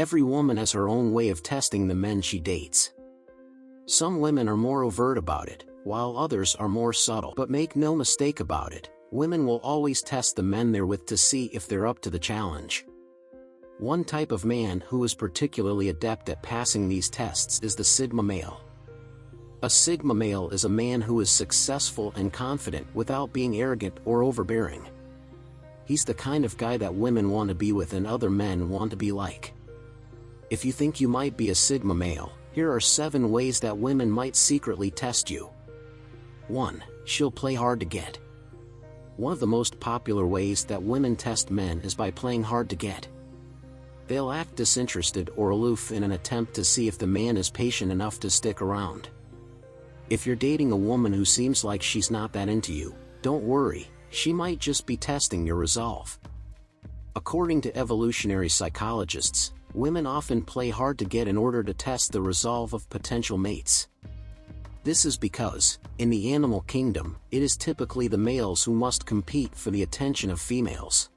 Every woman has her own way of testing the men she dates. Some women are more overt about it, while others are more subtle. But make no mistake about it, women will always test the men they're with to see if they're up to the challenge. One type of man who is particularly adept at passing these tests is the Sigma male. A Sigma male is a man who is successful and confident without being arrogant or overbearing. He's the kind of guy that women want to be with and other men want to be like. If you think you might be a Sigma male, here are 7 ways that women might secretly test you. 1. She'll play hard to get. One of the most popular ways that women test men is by playing hard to get. They'll act disinterested or aloof in an attempt to see if the man is patient enough to stick around. If you're dating a woman who seems like she's not that into you, don't worry, she might just be testing your resolve. According to evolutionary psychologists, women often play hard to get in order to test the resolve of potential mates. This is because, in the animal kingdom, it is typically the males who must compete for the attention of females.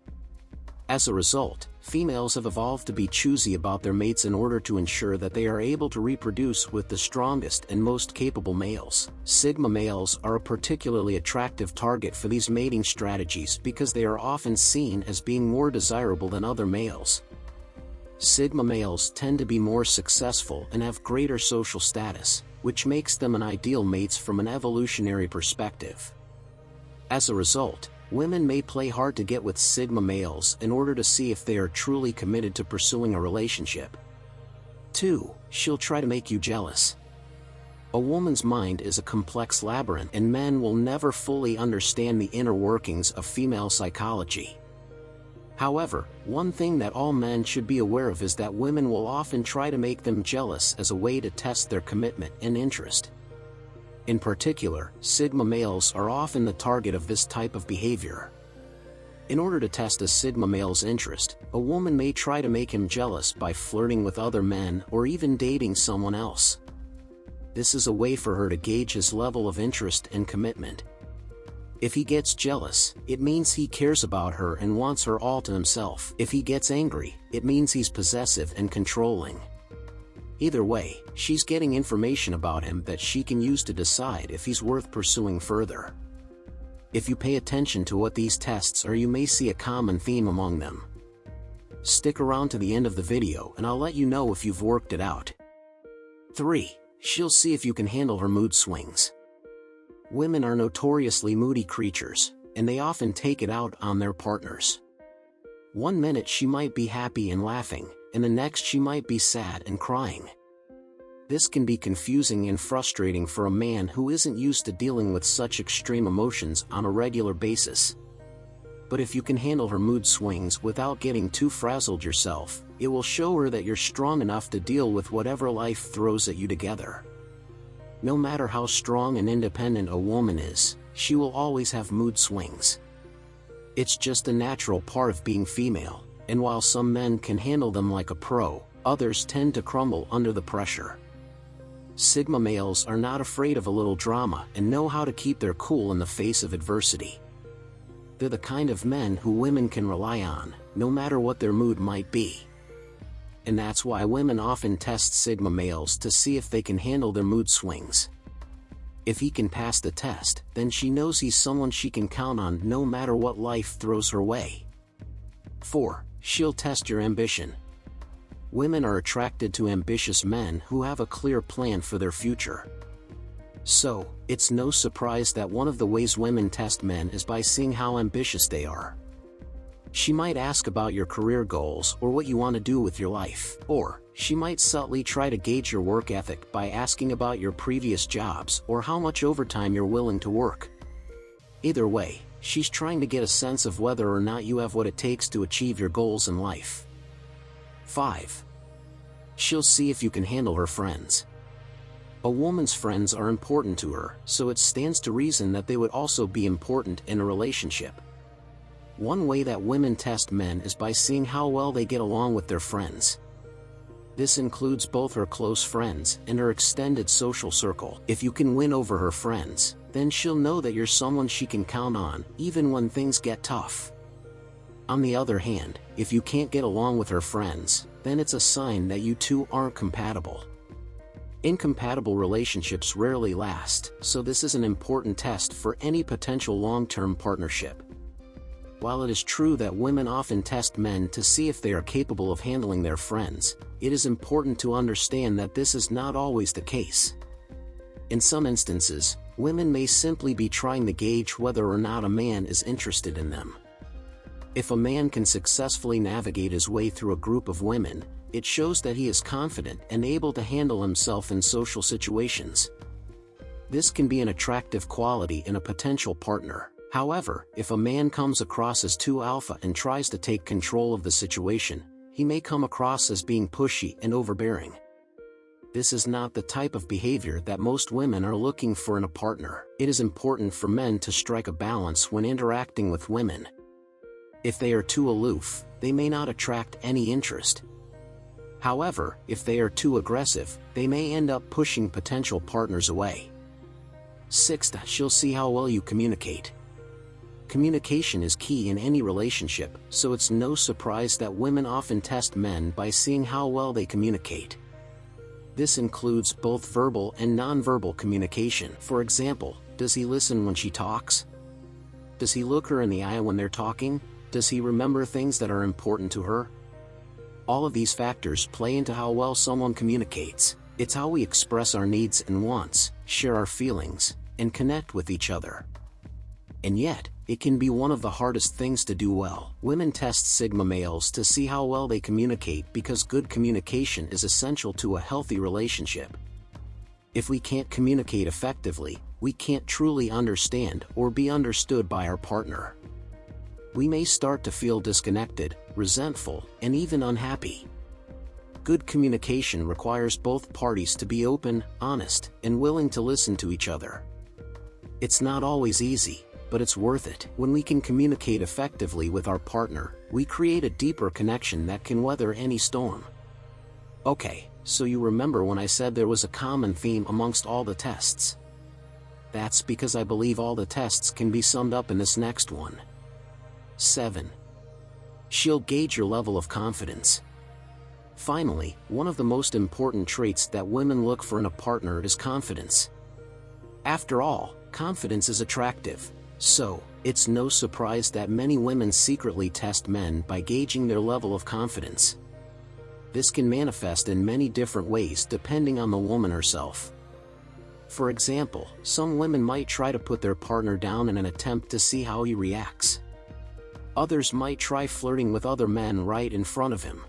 As a result, females have evolved to be choosy about their mates in order to ensure that they are able to reproduce with the strongest and most capable males. Sigma males are a particularly attractive target for these mating strategies because they are often seen as being more desirable than other males. Sigma males tend to be more successful and have greater social status, which makes them an ideal mates from an evolutionary perspective. As a result, women may play hard to get with Sigma males in order to see if they are truly committed to pursuing a relationship. 2. She'll try to make you jealous. A woman's mind is a complex labyrinth, and men will never fully understand the inner workings of female psychology. However, one thing that all men should be aware of is that women will often try to make them jealous as a way to test their commitment and interest. In particular, Sigma males are often the target of this type of behavior. In order to test a Sigma male's interest, a woman may try to make him jealous by flirting with other men or even dating someone else. This is a way for her to gauge his level of interest and commitment. If he gets jealous, it means he cares about her and wants her all to himself. If he gets angry, it means he's possessive and controlling. Either way, she's getting information about him that she can use to decide if he's worth pursuing further. If you pay attention to what these tests are, you may see a common theme among them. Stick around to the end of the video and I'll let you know if you've worked it out. 3. She'll see if you can handle her mood swings. Women are notoriously moody creatures, and they often take it out on their partners. One minute she might be happy and laughing, and the next she might be sad and crying. This can be confusing and frustrating for a man who isn't used to dealing with such extreme emotions on a regular basis. But if you can handle her mood swings without getting too frazzled yourself, it will show her that you're strong enough to deal with whatever life throws at you together. No matter how strong and independent a woman is, she will always have mood swings. It's just a natural part of being female, and while some men can handle them like a pro, others tend to crumble under the pressure. Sigma males are not afraid of a little drama and know how to keep their cool in the face of adversity. They're the kind of men who women can rely on, no matter what their mood might be. And that's why women often test Sigma males to see if they can handle their mood swings. If he can pass the test, then she knows he's someone she can count on no matter what life throws her way. 4. She'll test your ambition. Women are attracted to ambitious men who have a clear plan for their future. So, it's no surprise that one of the ways women test men is by seeing how ambitious they are. She might ask about your career goals or what you want to do with your life, or she might subtly try to gauge your work ethic by asking about your previous jobs or how much overtime you're willing to work. Either way, she's trying to get a sense of whether or not you have what it takes to achieve your goals in life. 5. She'll see if you can handle her friends. A woman's friends are important to her, so it stands to reason that they would also be important in a relationship. One way that women test men is by seeing how well they get along with their friends. This includes both her close friends and her extended social circle. If you can win over her friends, then she'll know that you're someone she can count on, even when things get tough. On the other hand, if you can't get along with her friends, then it's a sign that you two aren't compatible. Incompatible relationships rarely last, so this is an important test for any potential long-term partnership. While it is true that women often test men to see if they are capable of handling their friends, it is important to understand that this is not always the case. In some instances, women may simply be trying to gauge whether or not a man is interested in them. If a man can successfully navigate his way through a group of women, it shows that he is confident and able to handle himself in social situations. This can be an attractive quality in a potential partner. However, if a man comes across as too alpha and tries to take control of the situation, he may come across as being pushy and overbearing. This is not the type of behavior that most women are looking for in a partner. It is important for men to strike a balance when interacting with women. If they are too aloof, they may not attract any interest. However, if they are too aggressive, they may end up pushing potential partners away. 6. She'll see how well you communicate. Communication is key in any relationship, so it's no surprise that women often test men by seeing how well they communicate. This includes both verbal and nonverbal communication. For example, does he listen when she talks? Does he look her in the eye when they're talking? Does he remember things that are important to her? All of these factors play into how well someone communicates. It's how we express our needs and wants, share our feelings, and connect with each other. And yet, it can be one of the hardest things to do well. Women test Sigma males to see how well they communicate because good communication is essential to a healthy relationship. If we can't communicate effectively, we can't truly understand or be understood by our partner. We may start to feel disconnected, resentful, and even unhappy. Good communication requires both parties to be open, honest, and willing to listen to each other. It's not always easy, but it's worth it. When we can communicate effectively with our partner, we create a deeper connection that can weather any storm. Okay, so you remember when I said there was a common theme amongst all the tests? That's because I believe all the tests can be summed up in this next one. 7. She'll gauge your level of confidence. Finally, one of the most important traits that women look for in a partner is confidence. After all, confidence is attractive. So, it's no surprise that many women secretly test men by gauging their level of confidence. This can manifest in many different ways depending on the woman herself. For example, some women might try to put their partner down in an attempt to see how he reacts. Others might try flirting with other men right in front of him.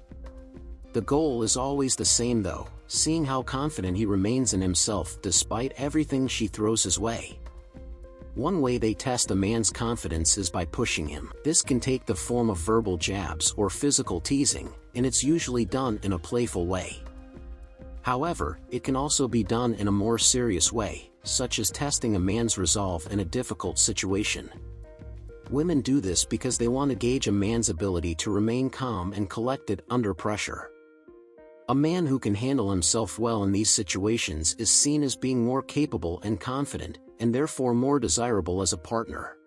The goal is always the same though, seeing how confident he remains in himself despite everything she throws his way. One way they test a man's confidence is by pushing him. This can take the form of verbal jabs or physical teasing, and it's usually done in a playful way. However, it can also be done in a more serious way, such as testing a man's resolve in a difficult situation. Women do this because they want to gauge a man's ability to remain calm and collected under pressure. A man who can handle himself well in these situations is seen as being more capable and confident, and therefore more desirable as a partner.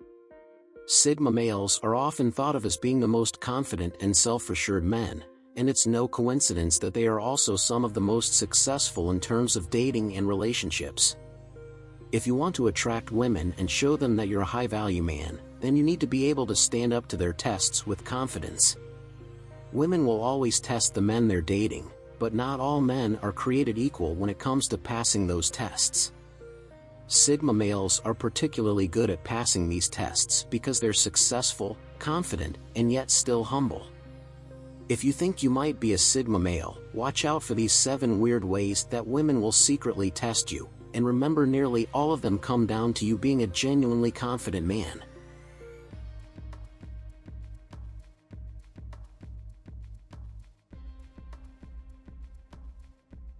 Sigma males are often thought of as being the most confident and self-assured men, and it's no coincidence that they are also some of the most successful in terms of dating and relationships. If you want to attract women and show them that you're a high-value man, then you need to be able to stand up to their tests with confidence. Women will always test the men they're dating, but not all men are created equal when it comes to passing those tests. Sigma males are particularly good at passing these tests because they're successful, confident, and yet still humble. If you think you might be a Sigma male, watch out for these 7 weird ways that women will secretly test you, and remember nearly all of them come down to you being a genuinely confident man.